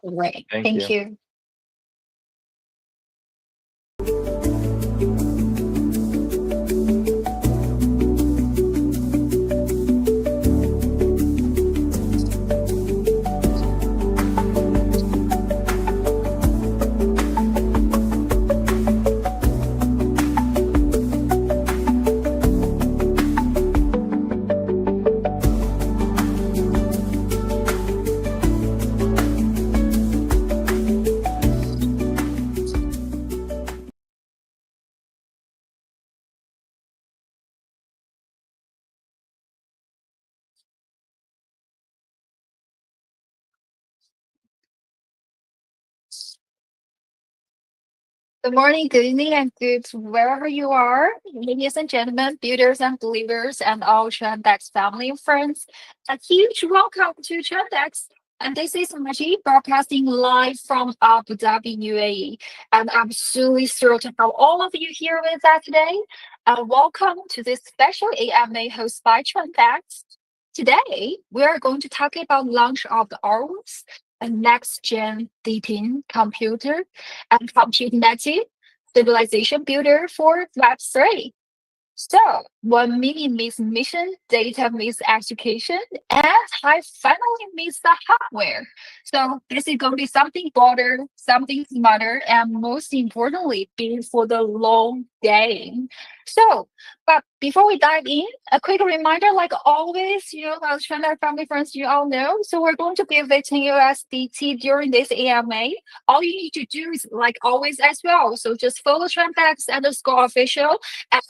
Great. Thank Thank you. you. Good morning, good evening, and good wherever you are, ladies and gentlemen, builders and believers, and all TrendX family and friends. A huge welcome to TrendX. And this is Maji broadcasting live from Abu Dhabi, UAE. And I'm really thrilled to have all of you here with us today. And welcome to this special AMA hosted by TrendX. Today, we are going to talk about launch of the Owlverse, a next-gen DePIN computer and compute native civilization builder for Web3. So, when meaning meets mission, data meets execution, and high finally meets the hardware. So, this is going to be something broader, something smarter, and most importantly, built for the long game. So, but before we dive in, a quick reminder, like always, our China family friends, you all know. So, we're going to be visiting USDT during this AMA. All you need to do is, like always, as well. So, just follow TrendX underscore official at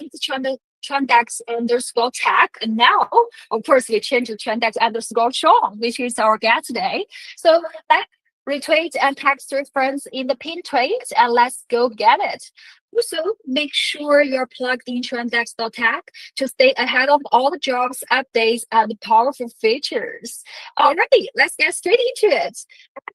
TrendX underscore tech. And now, of course, we change to TrendX underscore Sean, which is our guest today. So let's retweet and text your friends in the pin tweet and let's go get it. Also, make sure you're plugged in TrendX.tech to stay ahead of all the jobs, updates, and powerful features. Alrighty, let's get straight into it.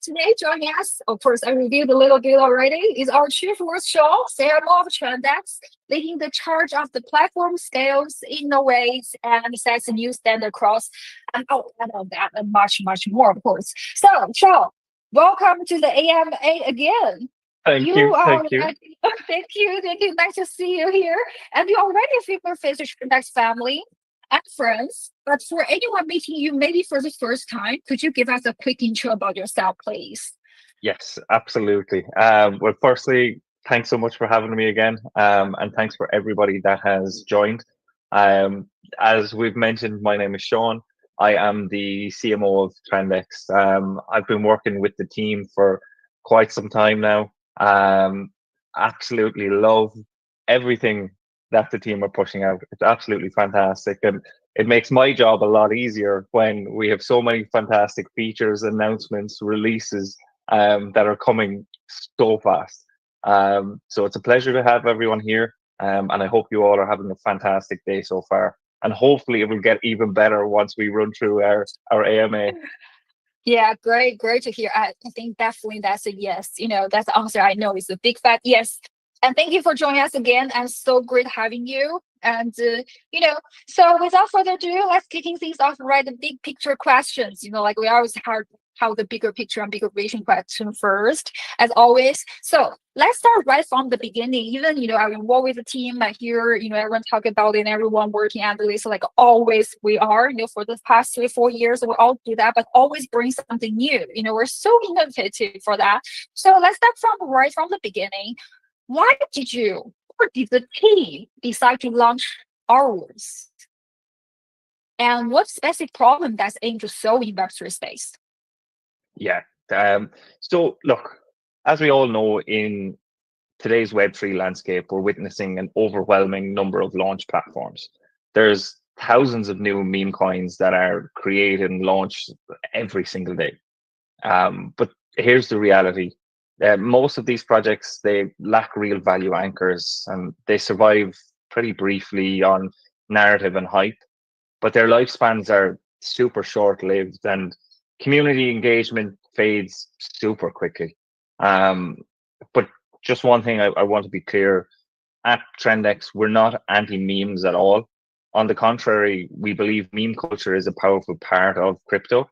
Today, joining us, of course, I reviewed a little bit already, is our chief work show, Sarah of TrendX, leading the charge of the platform scales, innovates, and sets a new standard across, and all that, and much, much more, of course. So, Sean, welcome to the AMA again. Thank You you. are, Thank you. thank you, thank you. Nice to see you here. And you already a familiar face to TrendX family and friends. But for anyone meeting you maybe for the first time, could you give us a quick intro about yourself, please? Yes, absolutely. Well, firstly, thanks so much for having me again, and thanks for everybody that has joined. Um, as we've mentioned, my name is Sean. I am the CMO of TrendX. I've been working with the team for quite some time now. Absolutely love everything that the team are pushing out. It's absolutely fantastic, and it makes my job a lot easier when we have so many fantastic features, announcements, releases that are coming so fast. So it's a pleasure to have everyone here, and I hope you all are having a fantastic day so far. And hopefully, it will get even better once we run through our AMA. Yeah, great, great to hear. I think definitely that's a yes. That's the answer I know is a big fat yes. And thank you for joining us again. And so great having you. And so without further ado, let's kicking things off. Right, the big picture questions. Like we always have how the bigger picture and bigger vision question first, as always. So let's start right from the beginning. Even I involved with the team. I hear everyone talk about it, and everyone working at this. Like always, we are for the past 3-4 years, we all do that, but always bring something new. We're so innovative for that. So let's start from right from the beginning. Why did you or did the team decide to launch ours? And what specific problem that's aimed to solve in Web3 space? Yeah. So look, as we all know, in today's Web3 landscape, we're witnessing an overwhelming number of launch platforms. There's thousands of new meme coins that are created and launched every single day. But here's the reality. Most of these projects, they lack real value anchors and they survive pretty briefly on narrative and hype, but their lifespans are super short-lived and community engagement fades super quickly. Um, but just one thing I want to be clear, at TrendX, we're not anti-memes at all. On the contrary, we believe meme culture is a powerful part of crypto.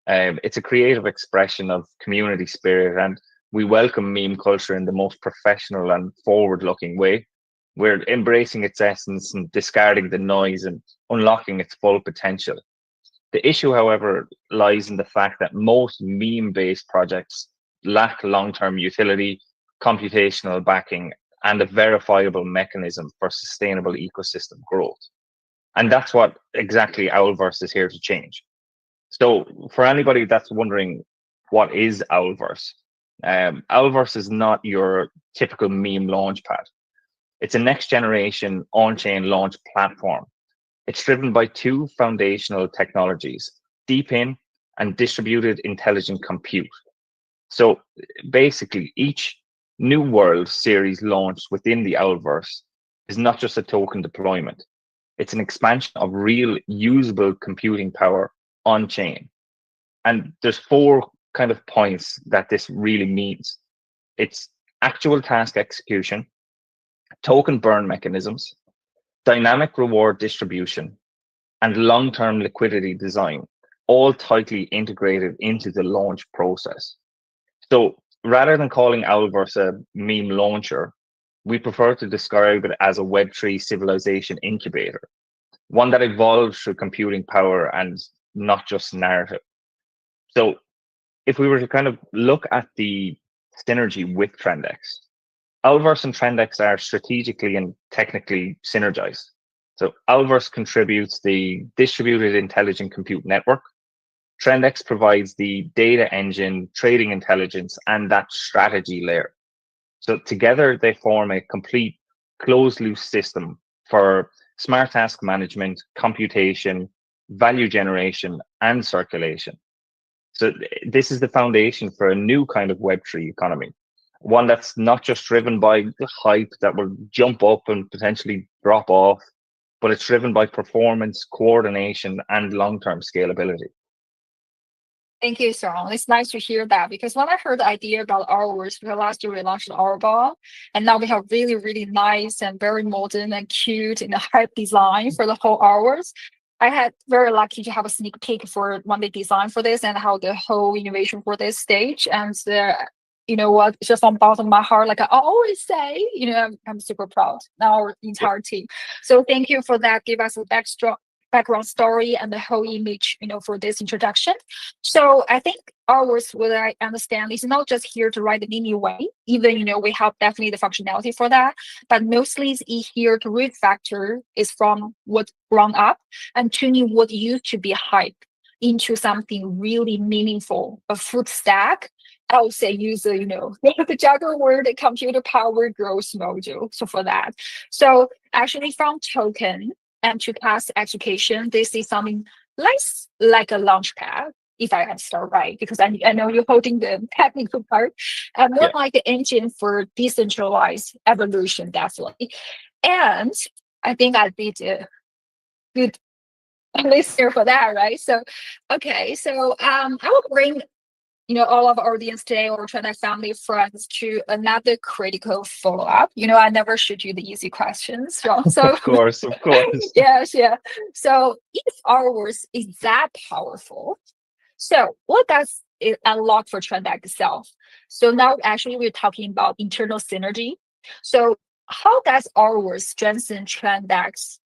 It's a creative expression of community spirit, and we welcome meme culture in the most professional and forward-looking way. We're embracing its essence and discarding the noise and unlocking its full potential. The issue, however, lies in the fact that most meme-based projects lack long-term utility, computational backing, and a verifiable mechanism for sustainable ecosystem growth. And that's what exactly Owlverse is here to change. So for anybody that's wondering what is Owlverse, Owlverse is not your typical meme launchpad. It's a next generation on-chain launch platform. It's driven by two foundational technologies, DePIN and distributed intelligent compute. So basically, each New World series launched within the Owlverse is not just a token deployment. It's an expansion of real usable computing power on chain. And there's four kind of points that this really means. It's actual task execution, token burn mechanisms, dynamic reward distribution, and long-term liquidity design, all tightly integrated into the launch process. So rather than calling Owlverse a meme launcher, we prefer to describe it as a Web3 civilization incubator, one that evolves through computing power and not just narrative. So if we were to kind of look at the synergy with TrendX, Owlverse and TrendX are strategically and technically synergized. So Owlverse contributes the distributed intelligent compute network. TrendX provides the data engine, trading intelligence, and that strategy layer. So together they form a complete closed loop system for smart task management, computation, value generation, and circulation. So this is the foundation for a new kind of Web3 economy, one that's not just driven by the hype that will jump up and potentially drop off, but it's driven by performance, coordination, and long-term scalability. Thank you, Sean. It's nice to hear that because when I heard the idea about Owlverse, because last year we launched our ball, and now we have really, really nice and very modern and cute and hype design for the whole hours. I had very lucky to have a sneak peek for when they designed for this and how the whole innovation for this stage. And you know what, just from the bottom of my heart, like I always say, I'm super proud. Now our entire team. So thank you for that. Give us a background story and the whole image, for this introduction. So I think ours, what I understand, is not just here to write the mini way, even, we have definitely the functionality for that, but mostly is here to refactor is from what ground up and tuning what used to be hype into something really meaningful, a full stack. I would say use the jargon word, computer power growth module. So for that. So actually from token and to task education, this is something less like a launchpad, if I understand right, because I know you're holding the technical part, and more Yeah, like the engine for decentralized evolution, definitely. And I think I'd be the good listener for that, right? So, okay, so I will bring all of our audience today or Trend family friends to another critical follow-up. I never shoot you the easy questions. So of course, of course. yes, yeah. So if ours is that powerful, so what does it unlock for TrendX itself? So now actually we're talking about internal synergy. So how does ours strengthen TrendX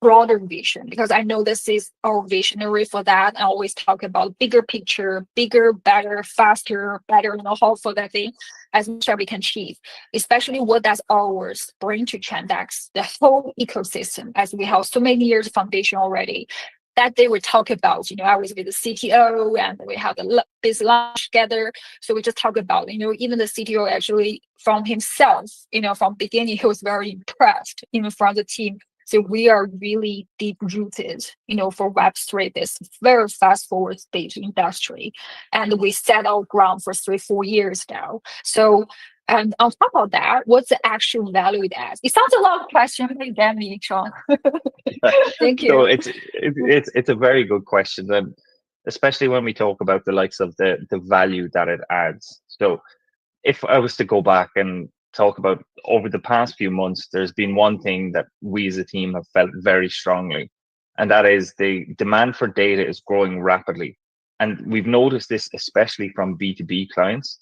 broader vision? Because I know this is our visionary for that. I always talk about bigger picture, bigger, better, faster, better, how for that thing as much as we can achieve. Especially what does ours bring to TrendX, the whole ecosystem, as we have so many years of foundation already. That day we talk about, I was with the CTO and we have the business lunch together. So we just talk about, even the CTO actually from himself, from beginning, he was very impressed, even from the team. So we are really deep rooted, for Web3, this very fast forward stage industry. And we set our ground for 3-4 years now. So, and on top of that, what's the actual value that? It sounds a lot of questions, but damn me, Sean. Thank So you. it's a very good question, and especially when we talk about the likes of the value that it adds. So if I was to go back and talk about over the past few months, there's been one thing that we as a team have felt very strongly, and that is the demand for data is growing rapidly. And we've noticed this especially from B2B clients.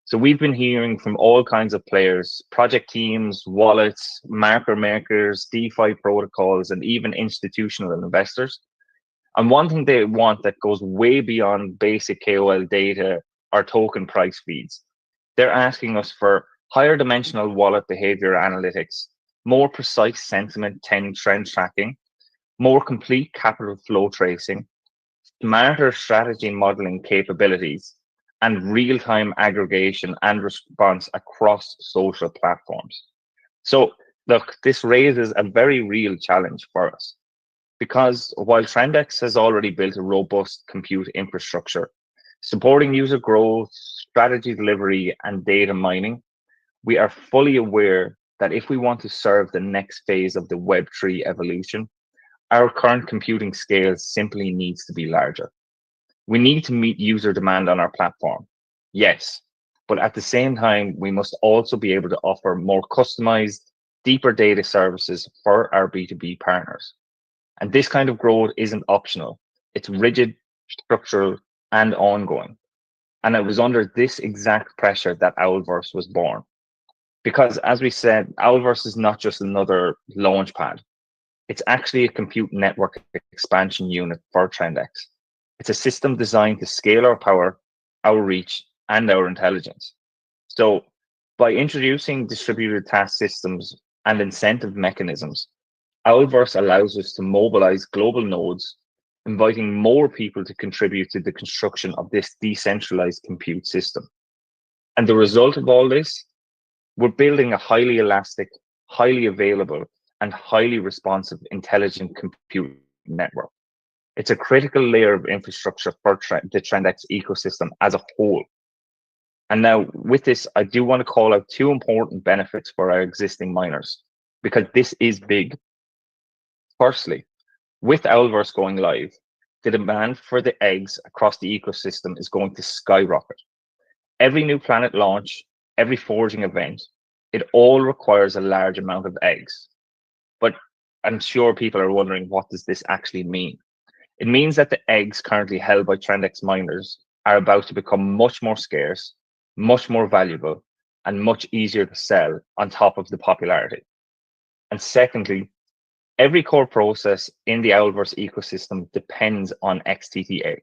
So we've been hearing from all kinds of players, project teams, wallets, marker makers, DeFi protocols, and even institutional investors. And one thing they want that goes way beyond basic KOL data or token price feeds. They're asking us for higher dimensional wallet behavior analytics, more precise sentiment trend tracking, more complete capital flow tracing, smarter strategy modeling capabilities, and real-time aggregation and response across social platforms. So look, this raises a very real challenge for us because while TrendX has already built a robust compute infrastructure supporting user growth, strategy delivery, and data mining, we are fully aware that if we want to serve the next phase of the Web3 evolution, our current computing scale simply needs to be larger. We need to meet user demand on our platform, yes, but at the same time, we must also be able to offer more customized, deeper data services for our B2B partners. And this kind of growth isn't optional, it's rigid, structural, and ongoing. And it was under this exact pressure that Owlverse was born. Because as we said, Owlverse is not just another launchpad. It's actually a compute network expansion unit for TrendX. It's a system designed to scale our power, our reach, and our intelligence. So by introducing distributed task systems and incentive mechanisms, Owlverse allows us to mobilize global nodes, inviting more people to contribute to the construction of this decentralized compute system. And the result of all this, we're building a highly elastic, highly available, and highly responsive intelligent compute network. It's a critical layer of infrastructure for the TrendX ecosystem as a whole. And now with this, I do want to call out two important benefits for our existing miners, because this is big. Firstly, with Owlverse going live, the demand for the eggs across the ecosystem is going to skyrocket. Every new planet launch, every forging event, it all requires a large amount of eggs. But I'm sure people are wondering, what does this actually mean? It means that the eggs currently held by TrendX miners are about to become much more scarce, much more valuable, and much easier to sell on top of the popularity. And secondly, every core process in the Owlverse ecosystem depends on XTTA.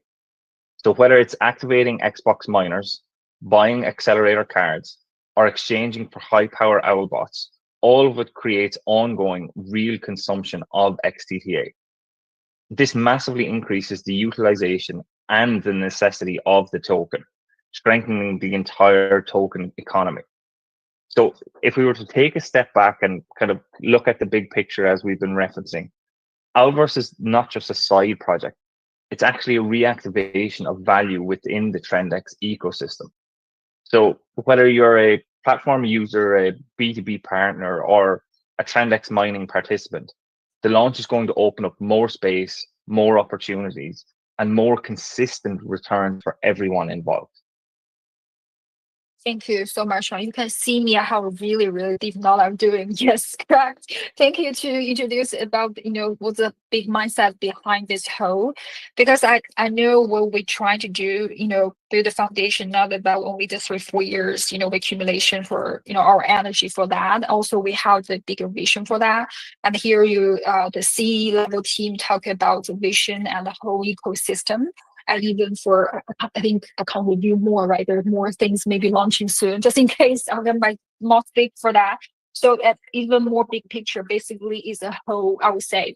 So whether it's activating Xbox miners, buying accelerator cards, or exchanging for high power Owlbots, all of it creates ongoing real consumption of XTTA. This massively increases the utilization and the necessity of the token, strengthening the entire token economy. So if we were to take a step back and kind of look at the big picture as we've been referencing, Owlverse is not just a side project. It's actually a reactivation of value within the TrendX ecosystem. So whether you're a platform user, a B2B partner, or a TrendX mining participant, the launch is going to open up more space, more opportunities, and more consistent returns for everyone involved. Thank you so much, Sean. You can see me. I have a really, really deep knowledge I'm doing. Yes, correct. Thank you to introduce about, what's the big mindset behind this whole, because I know what we're trying to do, build the foundation, not about only the 3-4 years, accumulation for, our energy for that. Also, we have the bigger vision for that. And here the C-level team talk about the vision and the whole ecosystem. And even for, I think I can review more, right? There are more things maybe launching soon, just in case I might not speak for that. So even more big picture basically is a whole, I would say,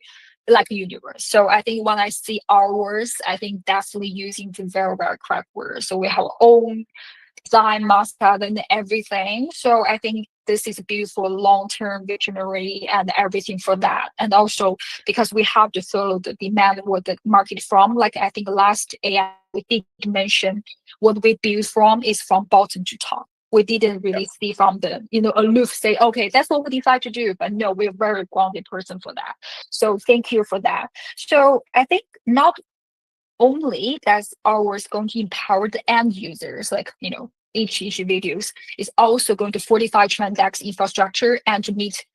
like a universe. So I think when I see our words, I think definitely using the very, very correct words. So we have our own design, mascot, and everything. So I think this is a beautiful long-term visionary and everything for that. And also because we have to follow the demand what the market from. Like I think last AI we did mention what we build from is from bottom to top. We didn't really see from the, aloof say, okay, that's what we decide to do. But no, we're a very grounded person for that. So thank you for that. So I think not only that's ours going to empower the end users, like, each videos is also going to fortify TrendX infrastructure and to meet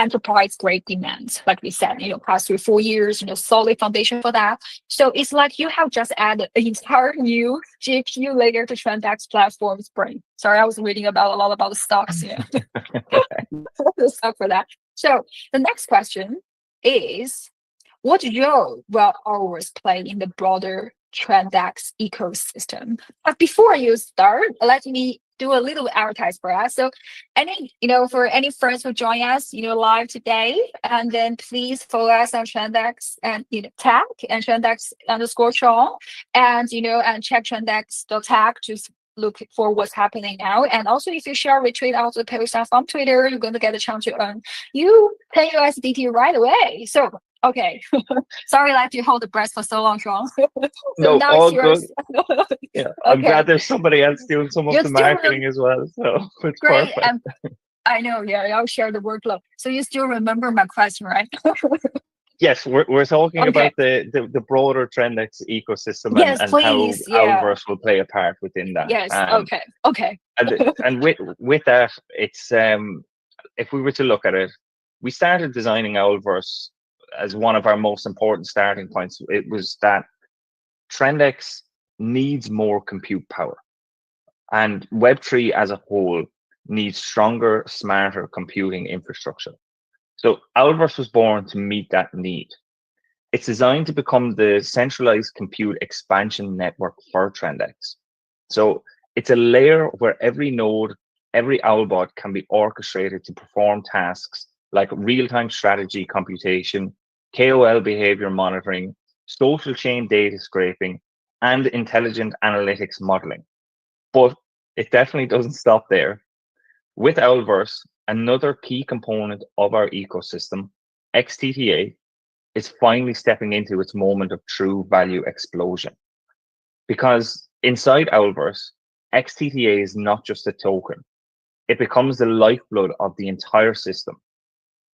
enterprise grade demand, like we said, past 3 4 years, solid foundation for that. So it's like you have just added an entire new GPU layer to TrendX platform's brain. Sorry, I was reading about a lot about the stocks, the stock for that. So the next question is, what role will Owlverse play in the broader TrendX ecosystem? But before you start, let me do a little advertise for us. So for any friends who join us, live today, and then please follow us on TrendX and tag and TrendX underscore Sean, and check TrendX.tag to look for what's happening now. And also, if you share retweet out the post on Twitter, you're going to get a chance to earn you 10 USDT right away. So okay, sorry, I let you hold the breath for so long, Sean. So No, now it's all good. yours. Yeah, I'm Okay, glad there's somebody else doing some of you the still marketing as well. So it's great, perfect. and I know, yeah, I'll share the workload. So you still remember my question, right? Yes, we're talking Okay. about the broader TrendX ecosystem Yes, and how please. Yeah. Owlverse will play a part within that. Yes. Okay. Okay. And with that, it's if we were to look at it, we started designing Owlverse as one of our most important starting points. It was that TrendX needs more compute power, and Web3 as a whole needs stronger, smarter computing infrastructure. So Owlverse was born to meet that need. It's designed to become the centralized compute expansion network for TrendX. So it's a layer where every node, every Owlbot can be orchestrated to perform tasks like real-time strategy computation, KOL behavior monitoring, social chain data scraping, and intelligent analytics modeling. But it definitely doesn't stop there. With Owlverse, another key component of our ecosystem, XTTA, is finally stepping into its moment of true value explosion. Because inside Owlverse, XTTA is not just a token, it becomes the lifeblood of the entire system,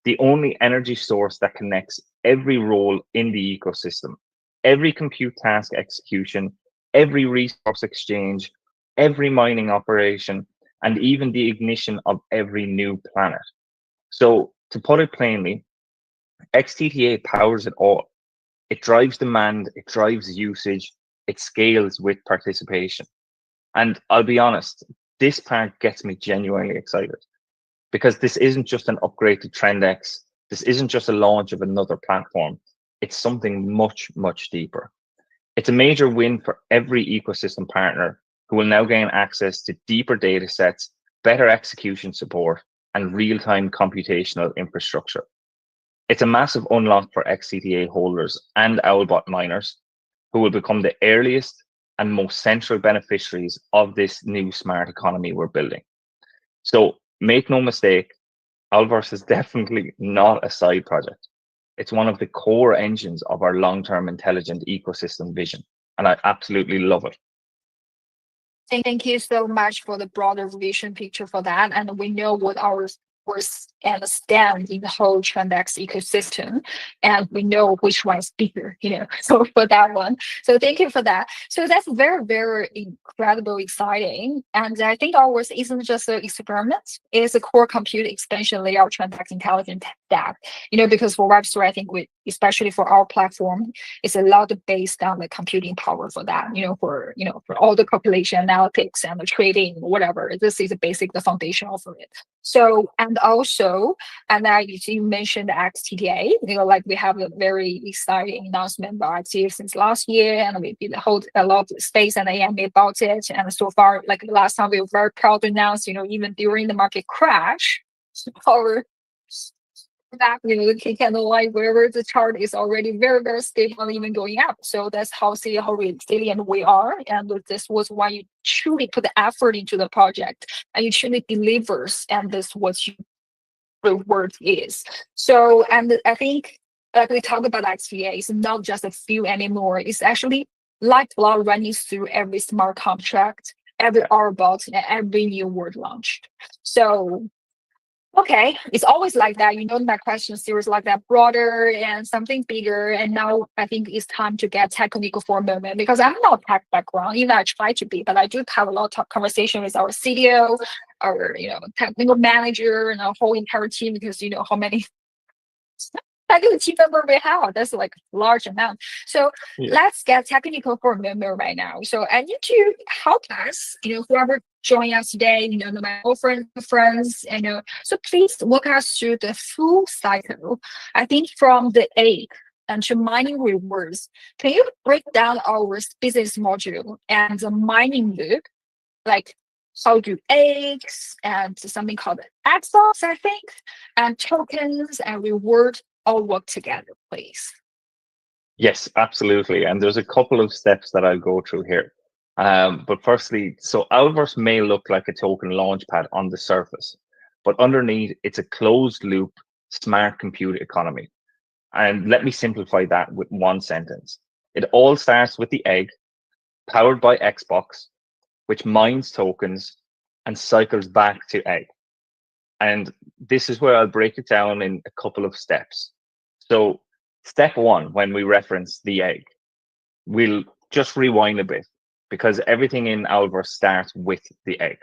the only energy source that connects every role in the ecosystem, every compute task execution, every resource exchange, every mining operation, and even the ignition of every new planet. So, to put it plainly, XTTA powers it all. It drives demand, it drives usage, it scales with participation. And I'll be honest, this part gets me genuinely excited because this isn't just an upgrade to TrendX. This isn't just a launch of another platform. It's something much, much deeper. It's a major win for every ecosystem partner who will now gain access to deeper data sets, better execution support, and real-time computational infrastructure. It's a massive unlock for XCTA holders and Owlbot miners, who will become the earliest and most central beneficiaries of this new smart economy we're building. So make no mistake, Owlverse is definitely not a side project. It's one of the core engines of our long-term intelligent ecosystem vision, and I absolutely love it. Thank you so much for the broader vision picture for that. And we know what our worth and stand in the whole TrendX ecosystem. And we know which one is bigger, so for that one. So thank you for that. So that's very, very incredible, exciting. And I think ours isn't just an experiment, it's a core compute expansion layout TrendX intelligent stack. Because for Web3, I think especially for our platform, it's a lot based on the computing power for that, for all the calculation analytics and the trading, whatever. This is the foundation of it. So, and also, and you mentioned the XTTA, like we have a very exciting announcement about Active since last year, and we did hold a lot of space and AMA about it. And so far, like the last time, we were very proud to announce, even during the market crash, our back, the kick and the light, wherever the chart is already very, very stable and even going up. So that's how resilient we are. And this was why you truly put the effort into the project and you truly delivers. And this what your reward is. So, and I think like we talk about XVA, it's not just a few anymore. It's actually lifeblood running through every smart contract, every RBOT, and every new word launched. So okay, it's always like that. My question series like that, broader and something bigger. And now I think it's time to get technical for a moment because I'm not tech background, even I try to be, but I do have a lot of conversation with our CDO, our technical manager, and our whole entire team because how many Like the team member we have, that's like large amount. So Yeah. let's get technical for a moment right now. So I need to help us, whoever join us today, no matter old friends, new friends, So please walk us through the full cycle. I think from the egg and to mining rewards. Can you break down our business module and the mining loop? Like how do eggs and something called Xbox, I think, and tokens and reward all work together, please. Yes, absolutely. And there's a couple of steps that I'll go through here. But firstly, so Owlverse may look like a token launchpad on the surface, but underneath it's a closed loop smart compute economy. And let me simplify that with one sentence. It all starts with the egg, powered by Xbox, which mines tokens and cycles back to egg. And this is where I'll break it down in a couple of steps. So, step one, when we reference the egg, we'll just rewind a bit because everything in Owlverse starts with the egg.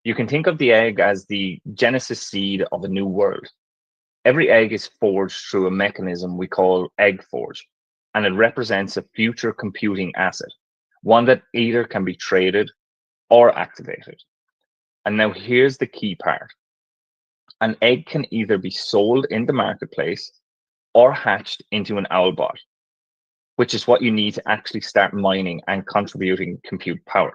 You can think of the egg as the genesis seed of a new world. Every egg is forged through a mechanism we call egg forge, and it represents a future computing asset, one that either can be traded or activated. And now here's the key part. An egg can either be sold in the marketplace or hatched into an owl bot, which is what you need to actually start mining and contributing compute power.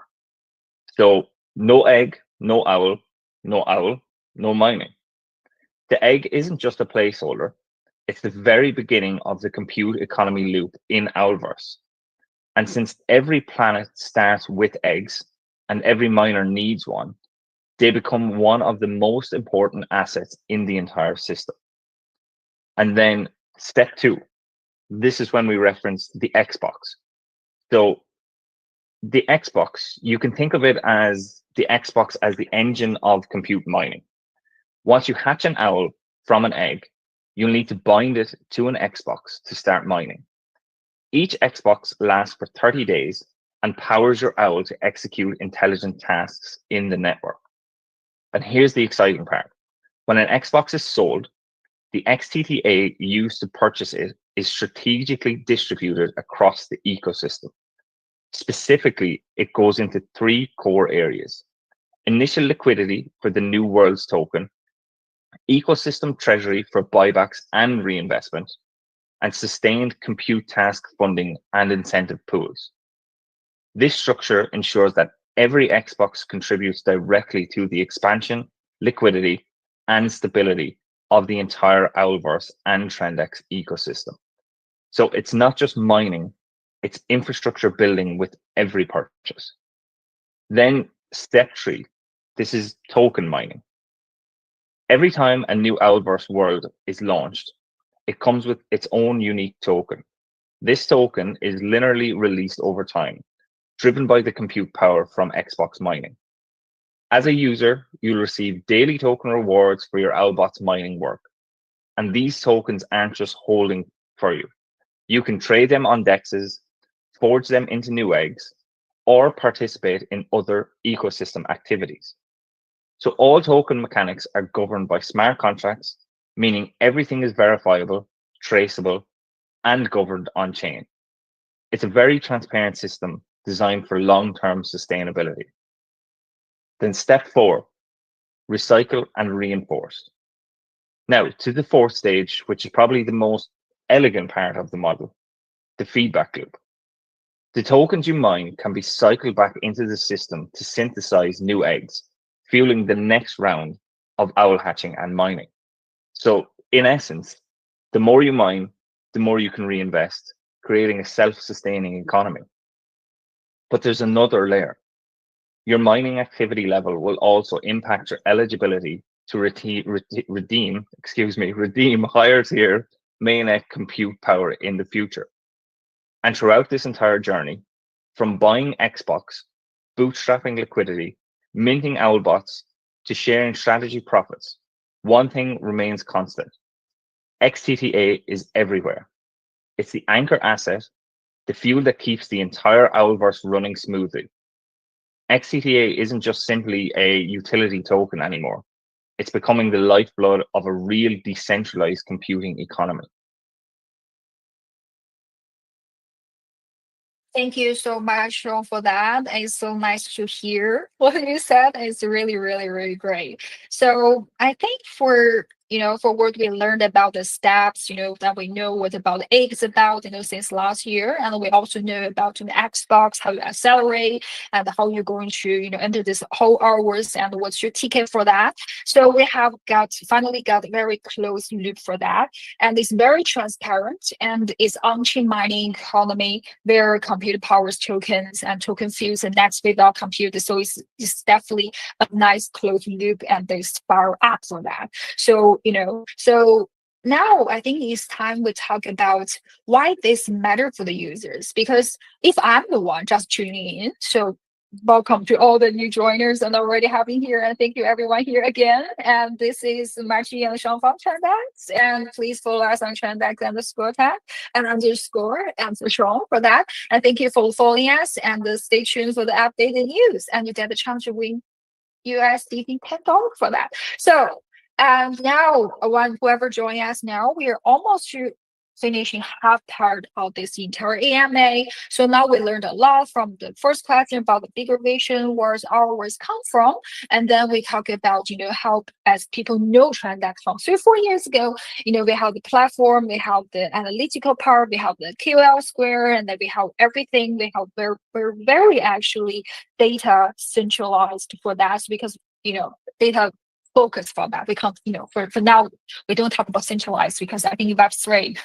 So no egg, no owl, no owl, no mining. The egg isn't just a placeholder, it's the very beginning of the compute economy loop in Owlverse. And since every planet starts with eggs and every miner needs one, they become one of the most important assets in the entire system. And then step two, this is when we reference the Xbox. So the Xbox, you can think of it as the Xbox as the engine of compute mining. Once you hatch an owl from an egg, you'll need to bind it to an Xbox to start mining. Each Xbox lasts for 30 days and powers your owl to execute intelligent tasks in the network. And here's the exciting part. When an Xbox is sold, the XTTA used to purchase it is strategically distributed across the ecosystem. Specifically, it goes into three core areas: initial liquidity for the New Worlds token, ecosystem treasury for buybacks and reinvestment, and sustained compute task funding and incentive pools. This structure ensures that every Xbox contributes directly to the expansion, liquidity, and stability of the entire Owlverse and TrendX ecosystem. So it's not just mining, it's infrastructure building with every purchase. Then step three, this is token mining. Every time a new Owlverse world is launched, it comes with its own unique token. This token is linearly released over time, driven by the compute power from Xbox mining. As a user, you'll receive daily token rewards for your Owlbot's mining work. And these tokens aren't just holding for you. You can trade them on dexes, forge them into new eggs, or participate in other ecosystem activities. So all token mechanics are governed by smart contracts, meaning everything is verifiable, traceable, and governed on chain. It's a very transparent system designed for long-term sustainability. Then step four, recycle and reinforce. Now to the fourth stage, which is probably the most elegant part of the model, the feedback loop. The tokens you mine can be cycled back into the system to synthesize new eggs, fueling the next round of owl hatching and mining. So in essence, the more you mine, the more you can reinvest, creating a self-sustaining economy. But there's another layer. Your mining activity level will also impact your eligibility to redeem higher tier mainnet compute power in the future. And throughout this entire journey, from buying Xbox, bootstrapping liquidity, minting Owlbots, to sharing strategy profits, one thing remains constant. XTTA is everywhere. It's the anchor asset, the fuel that keeps the entire Owlverse running smoothly. XTTA isn't just simply a utility token anymore. It's becoming the lifeblood of a real decentralized computing economy. Thank you so much, Sean, for that. It's so nice to hear what you said. It's really, really, really great. So I think for what we learned about the steps, that we know what about the eggs about, since last year. And we also know about the Xbox, how you accelerate and how you're going to, enter this whole hours and what's your ticket for that. So we have finally got a very close loop for that. And it's very transparent and it's on-chain mining economy where computer powers tokens and token fields and next without computer. So it's definitely a nice closed loop and they spiral up for that. So now I think it's time we talk about why this matter for the users. Because if I'm the one just tuning in, so welcome to all the new joiners and already having here, and thank you everyone here again. And this is Marchi and Sean from TrendX, and please follow us on TrendX underscore tag and underscore and for Sean for that. And thank you for following us and stay tuned for the updated news. And you get the chance to win USDT $10 for that. So, and now, whoever join us now, we are almost to finishing half part of this entire AMA. So now we learned a lot from the first question about the bigger vision, where's our words come from, and then we talk about how as people know TrendX from 3 4 years ago, we have the platform, we have the analytical part, we have the QL square, and then we have everything. We have we're very actually data centralized for that because data focus for that. We can't, for now, we don't talk about centralized because I think Web3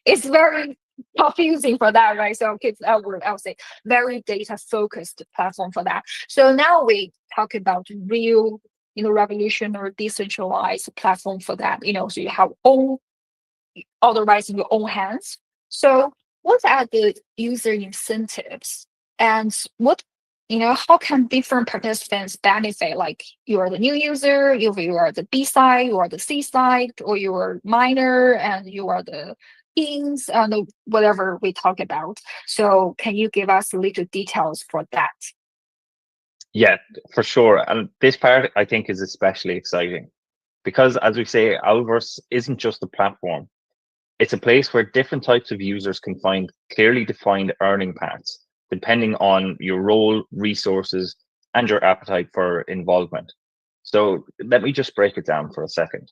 it's very confusing for that, right? So I'll say very data focused platform for that. So now we talk about real, revolution or decentralized platform for that. So you have all the rights in your own hands. So what are the user incentives and how can different participants benefit? Like you are the new user, you are the B side, you are the C side, or you are miner and you are the kings and whatever we talk about. So can you give us a little details for that? Yeah, for sure. And this part I think is especially exciting because, as we say, Owlverse isn't just a platform. It's a place where different types of users can find clearly defined earning paths, depending on your role, resources, and your appetite for involvement. So let me just break it down for a second.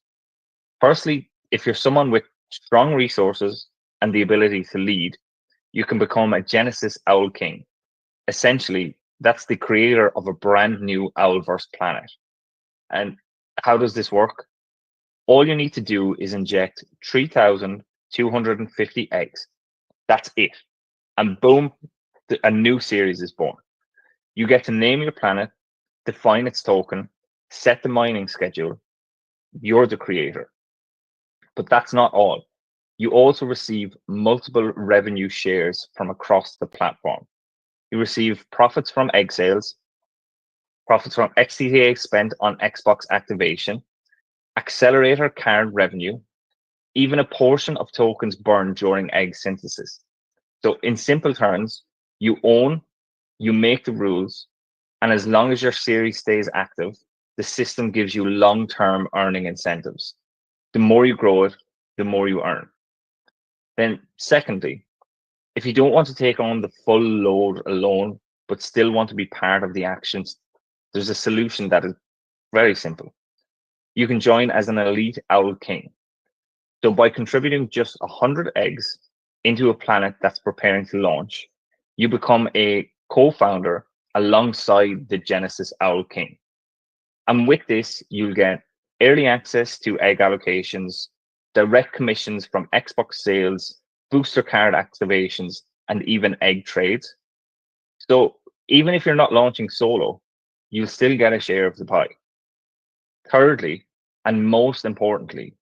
Firstly, if you're someone with strong resources and the ability to lead, you can become a Genesis Owl King. Essentially, that's the creator of a brand new Owlverse planet. And how does this work? All you need to do is inject 3,250 eggs. That's it. And boom, a new series is born. You get to name your planet, define its token, set the mining schedule. You're the creator. But that's not all. You also receive multiple revenue shares from across the platform. You receive profits from egg sales, profits from XTTA spent on Xbox activation, accelerator card revenue, even a portion of tokens burned during egg synthesis. So, in simple terms, you own, you make the rules, and as long as your series stays active, the system gives you long term earning incentives. The more you grow it, the more you earn. Then, secondly, if you don't want to take on the full load alone, but still want to be part of the actions, there's a solution that is very simple. You can join as an elite Owl King. So by contributing just 100 eggs into a planet that's preparing to launch, you become a co-founder alongside the Genesis Owl King. And with this, you'll get early access to egg allocations, direct commissions from Xbox sales, booster card activations, and even egg trades. So even if you're not launching solo, you'll still get a share of the pie. Thirdly, and most importantly,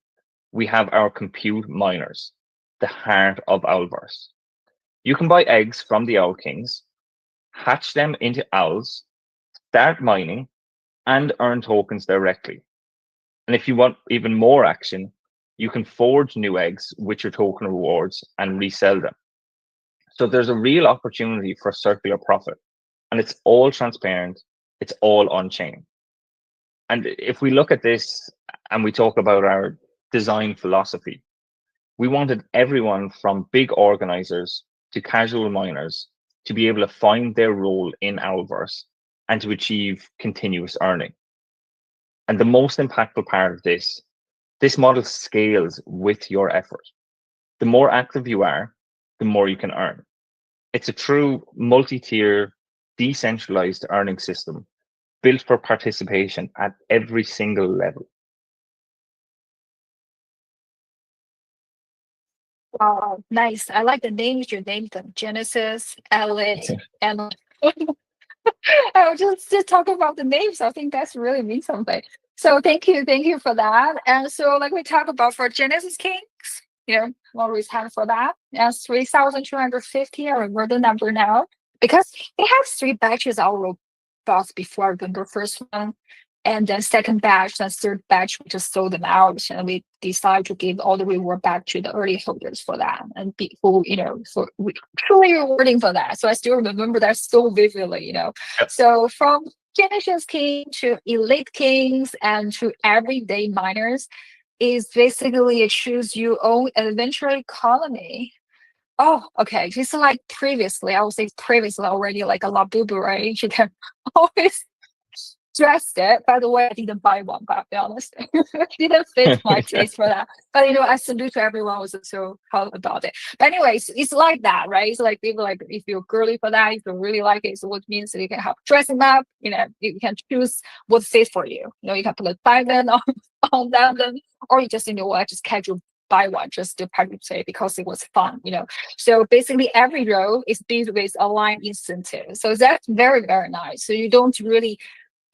we have our compute miners, the heart of Owlverse. You can buy eggs from the Owl Kings, hatch them into owls, start mining, and earn tokens directly. And if you want even more action, you can forge new eggs with your token rewards and resell them. So there's a real opportunity for circular profit, and it's all transparent, it's all on chain. And if we look at this and we talk about our design philosophy, we wanted everyone from big organizers to casual miners to be able to find their role in Owlverse and to achieve continuous earning. And the most impactful part of this model scales with your effort. The more active you are, the more you can earn. It's a true multi-tier, decentralized earning system built for participation at every single level. Wow, nice. I like the names you named them: Genesis, Elite, and I was just talk about the names. I think that's really means something. So thank you for that. And so like we talk about for Genesis Kings, what we have for that. That's 3,250. I remember the number now because they have three batches of robots before. I remember first one, and then second batch, then third batch, we just sold them out, and we decided to give all the reward back to the early holders for that, and people, for truly rewarding for that. So I still remember that so vividly, Yep. So from Genesis King to Elite Kings and to everyday miners is basically a choose your own adventure economy. Oh, okay. Just like previously, I would say previously already like a Labubu, right? You can always dressed it. By the way, I didn't buy one, but I'll be honest. It didn't fit my taste for that. But I salute to everyone who's so proud about it. But anyways, it's like that, right? It's like people like if you're girly for that, if you really like it, so what means that you can have dressing up, you can choose what fits for you. You can put a diamond on them, or you just what, just casual buy one just to participate because it was fun, So basically every row is built with aligned incentives. So that's very, very nice. So you don't really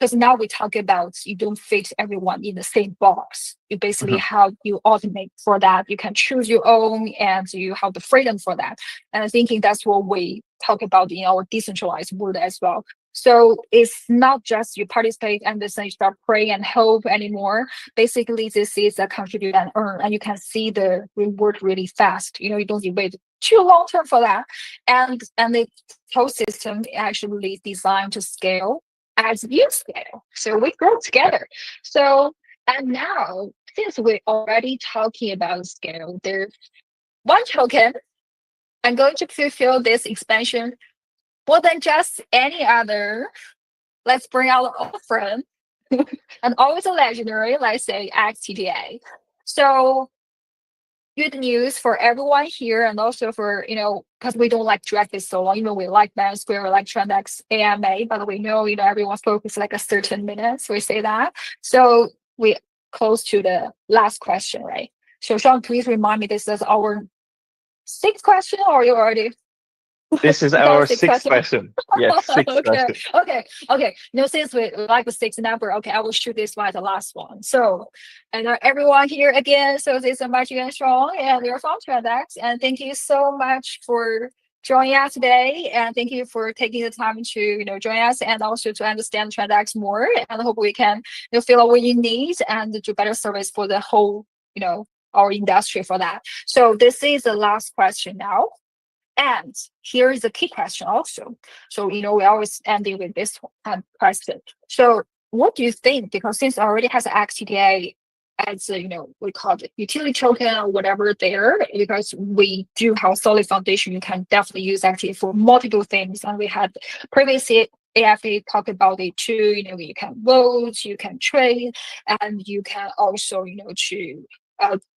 because now we talk about you don't fit everyone in the same box. You basically Mhm. have you automate for that. You can choose your own and you have the freedom for that. And I thinking that's what we talk about in our decentralized world as well. So it's not just you participate and then you start praying and hope anymore. Basically, this is a contribute and earn, and you can see the reward really fast. You don't need wait too long term for that. And the whole system actually designed to scale as you scale. So we grow together. So, and now, since we're already talking about scale, there's one token. I'm going to fulfill this expansion more than just any other. Let's bring out our friend and always a legendary, let's say XTDA. So good news for everyone here and also for because we don't like drag this so long, even we like Man Square, we like TrendX AMA, but we know everyone focus like a certain minutes, we say that. So we close to the last question, right? So Sean, please remind me, this is our sixth question, or you already This is got a our sixth sixth question? question. Yes, sixth Okay, question. okay. No, since we like the sixth number, okay, I will shoot this one as the last one. So, and everyone here again, so this is Magic and Strong, and we're from TrendX, and thank you so much for joining us today, and thank you for taking the time to join us and also to understand TrendX more, and I hope we can fill what you need and do better service for the whole our industry for that. So this is the last question now. And here is a key question also. So, we always ending with this question. So, what do you think? Because since it already has XTDA as a, we call it utility token or whatever there, because we do have solid foundation, you can definitely use XTDA for multiple things. And we had previously AFA talk about it too. You can vote, you can trade, and you can also, to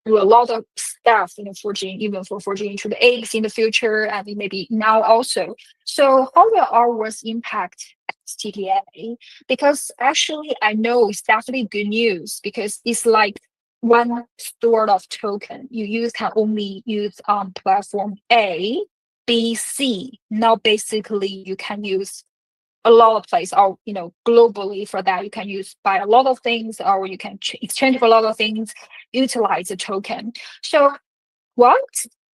do a lot of stuff, forging, even for forging into the eggs in the future, and maybe now also. So how will Owlverse impact TTA? Because actually, I know it's definitely good news because it's like one sort of token can only use on platform A, B, C. Now basically you can use a lot of places, or globally for that you can use buy a lot of things, or you can exchange for a lot of things, utilize a token. So what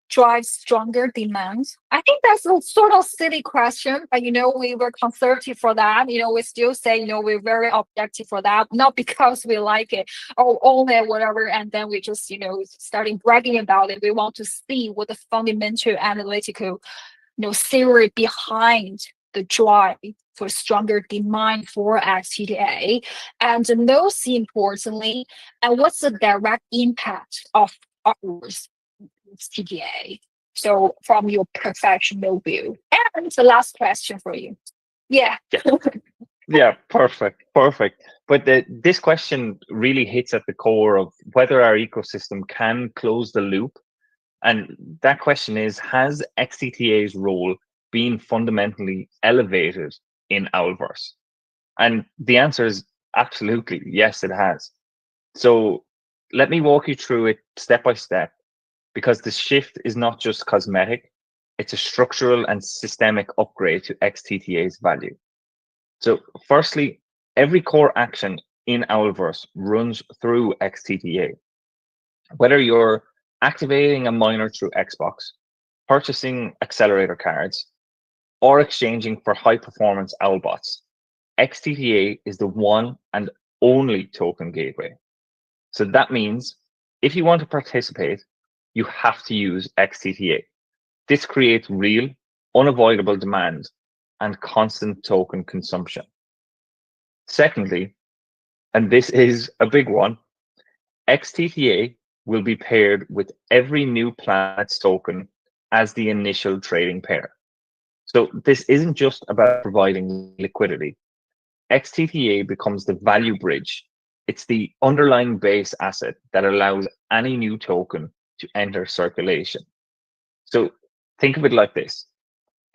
drives stronger demand? I think that's a sort of silly question, but we were conservative for that. We still say we're very objective for that, not because we like it or own it, whatever, and then we just starting bragging about it. We want to see what the fundamental analytical theory behind the drive for stronger demand for XTTA? And most importantly, and what's the direct impact of ours XTTA? So from your professional view. And the last question for you. Yeah. Yeah, perfect, perfect. But this question really hits at the core of whether our ecosystem can close the loop. And that question is, has XCTA's role been fundamentally elevated in Owlverse? And the answer is absolutely yes, it has. So let me walk you through it step by step, because the shift is not just cosmetic, it's a structural and systemic upgrade to XTTA's value. So, firstly, every core action in Owlverse runs through XTTA. Whether you're activating a miner through Xbox, purchasing accelerator cards, or exchanging for high performance Owlbots, XTTA is the one and only token gateway. So that means if you want to participate, you have to use XTTA. This creates real, unavoidable demand and constant token consumption. Secondly, and this is a big one, XTTA will be paired with every new planet's token as the initial trading pair. So this isn't just about providing liquidity. XTTA becomes the value bridge. It's the underlying base asset that allows any new token to enter circulation. So think of it like this.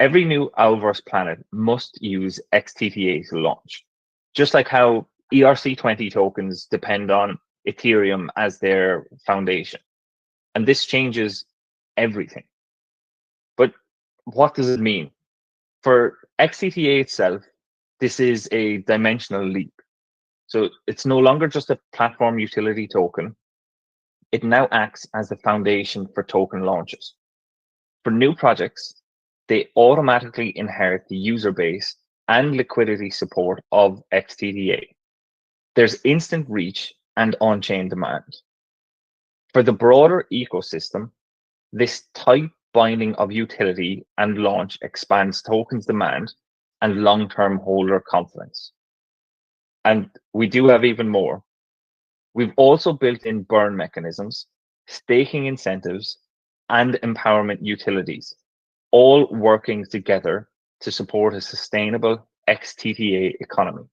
Every new Owlverse planet must use XTTA to launch, just like how ERC20 tokens depend on Ethereum as their foundation. And this changes everything. But what does it mean? For XCTA itself, this is a dimensional leap. So it's no longer just a platform utility token. It now acts as the foundation for token launches. For new projects, they automatically inherit the user base and liquidity support of XTTA. There's instant reach and on-chain demand. For the broader ecosystem, this tight binding of utility and launch expands tokens demand and long-term holder confidence. And we do have even more. We've also built in burn mechanisms, staking incentives, and empowerment utilities, all working together to support a sustainable XTTA economy.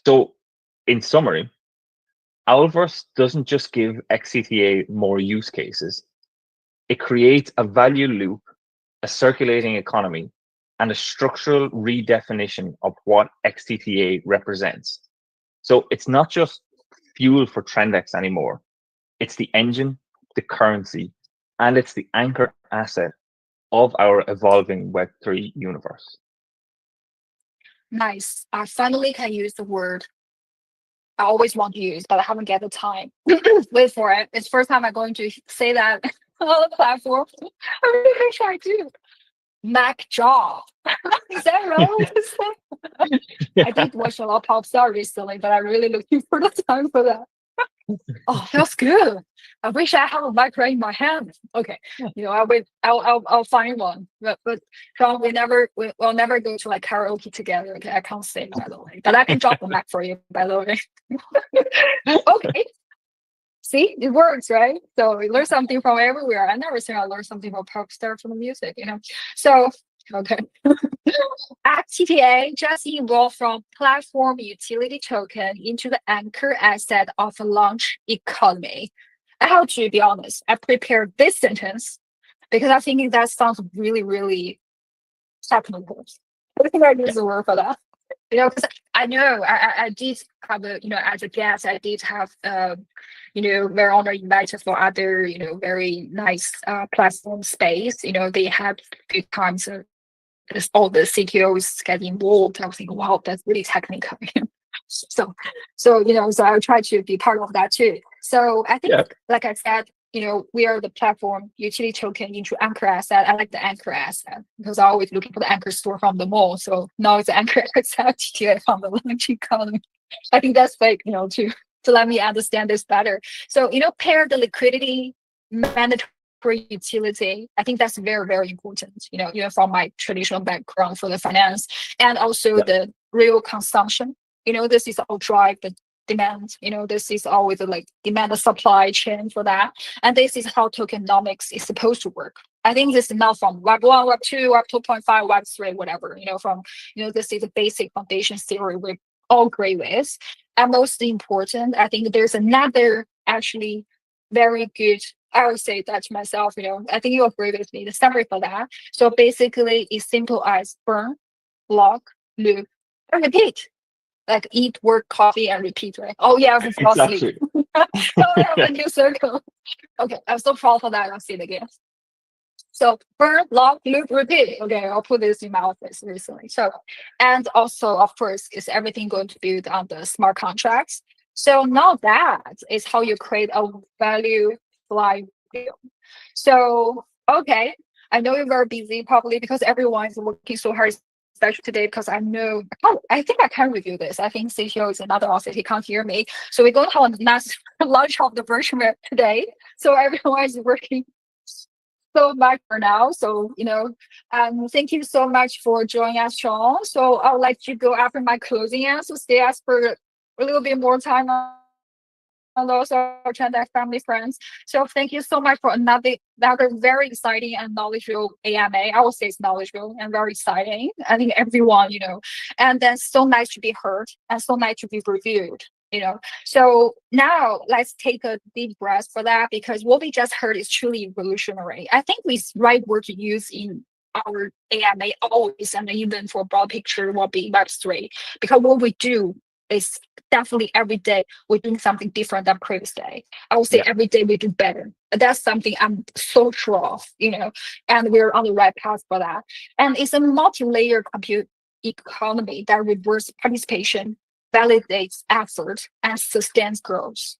So, in summary, Owlverse doesn't just give XCTA more use cases, it creates a value loop, a circulating economy, and a structural redefinition of what XTTA represents. So it's not just fuel for TrendX anymore. It's the engine, the currency, and it's the anchor asset of our evolving Web3 universe. Nice. I finally can use the word I always want to use, but I haven't get the time. Wait for it. It's first time I'm going to say that on the platform. I really wish I do. Mac jaw. Is that wrong to say? I did watch a lot of pop star recently, but I'm really looking for the time for that. Oh, feels good. I wish I had a mic right in my hand. Okay, I'll find one. But Sean, we'll never go to like karaoke together. Okay, I can't sing by the way, but I can drop the mic for you by the way. Okay, see, it works, right? So we learn something from everywhere. I never say I learned something from pop star from the music. So okay. XTTA just evolved from platform utility token into the anchor asset of a launch economy. I have to be honest, I prepared this sentence because I think that sounds really, really technical. I think I use the word for that. Because I know I did have as a guest, I did have very honored invited for other very nice platform space. They had good times. All the CTOs get involved. I was thinking, wow, that's really technical. So I try to be part of that too. So I think, like I said, we are the platform utility token into anchor asset. I like the anchor asset because I always looking for the anchor store from the mall. So now it's the anchor asset from the launch economy. I think that's like, to let me understand this better. So, pair the liquidity mandatory for utility. I think that's very, very important, from my traditional background for the finance and also Yeah, the real consumption. This is all drive the demand. This is always like demand the supply chain for that. And this is how tokenomics is supposed to work. I think this is not from Web 1, Web 2, Web 2.5, Web 3, whatever, this is a basic foundation theory we all agree with. And most important, I think there's another actually very good, I would say that to myself, I think you agree with me, the summary for that. So basically, it's simple as burn, lock, loop, and repeat. Like eat, work, coffee, and repeat, right? Oh, yeah, I can fall asleep. exactly. Oh, yeah, the new circle. Okay, I'm so proud for that. I'll see it again. So burn, lock, loop, repeat. Okay, I'll put this in my office recently. So, and also, of course, is everything going to build on the smart contracts? So now that is how you create a value flywheel. So, okay, I know you're very busy probably because everyone is working so hard, especially today, because I know, oh, I think I can review this. I think CTO is another office. He can't hear me. So we're going to have a nice launch of the version today. So everyone is working so much for now. So, thank you so much for joining us, Sean. So I'll let you go after my closing answer. Stay us for a little bit more time on those our TrendX family friends. So thank you so much for another very exciting and knowledgeable AMA. I would say it's knowledgeable and very exciting. I think everyone, and then so nice to be heard and so nice to be reviewed. So now let's take a deep breath for that because what we just heard is truly revolutionary. I think we right word to use in our AMA always and even for broad picture will be Web3 because what we do is definitely every day we're doing something different than previous day. I would say Yeah, every day we do better. That's something I'm so sure of, and we're on the right path for that. And it's a multi-layer compute economy that rewards participation, validates effort, and sustains growth.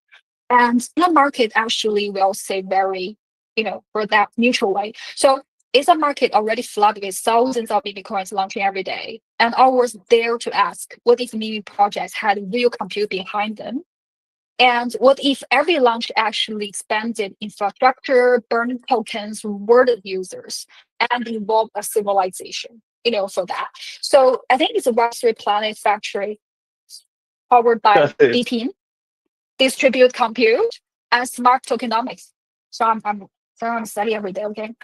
And the market actually will say very, for that neutral way. So it's a market already flooded with thousands of meme coins launching every day. And always dare to ask, what if meme projects had real compute behind them? And what if every launch actually expanded infrastructure, burned tokens, rewarded users, and evolved a civilization, for that. So I think it's a Web3 planet factory powered by that's it. DePIN, distribute compute, and smart tokenomics. So I'm studying every day, okay?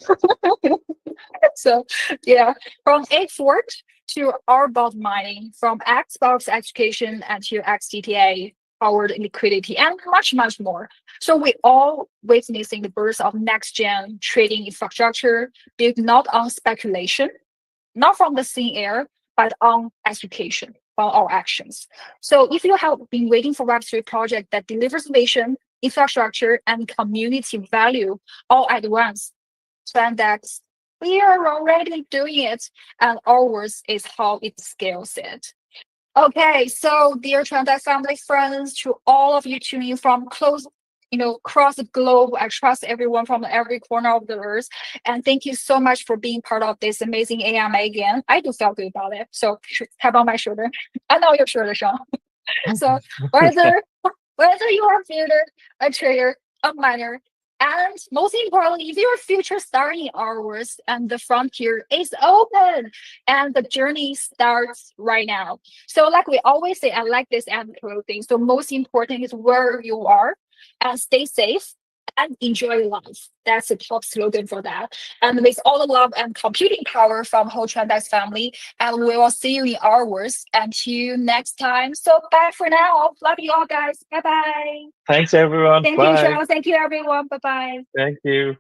So yeah, from egg fork to R-bot mining, from Xbox education and to XDTA powered liquidity, and much, much more. So we all witnessing the birth of next gen trading infrastructure built not on speculation, not from the thin air, but on education, on our actions. So if you have been waiting for Web3 project that delivers vision, infrastructure, and community value all at once, TrendX, we are already doing it, and ours is how it scales it. Okay, so dear TrendX family friends, to all of you tuning from close, across the globe, I trust everyone from every corner of the earth, and thank you so much for being part of this amazing AMA again. I do feel good about it, so tap on my shoulder. I know your shoulder, Sean. So whether whether you are a builder, a trader, a miner, and most importantly, if you're a future starting hours and the frontier is open and the journey starts right now. So like we always say, I like this and thing. So most important is where you are and stay safe and enjoy life. That's the top slogan for that. And with all the love and computing power from whole Trendex family, and we will see you in hours. Until next time. So bye for now. Love you all, guys. Bye bye. Thanks, everyone. Thank you, Bye. Charles. Thank you, everyone. Bye bye. Thank you.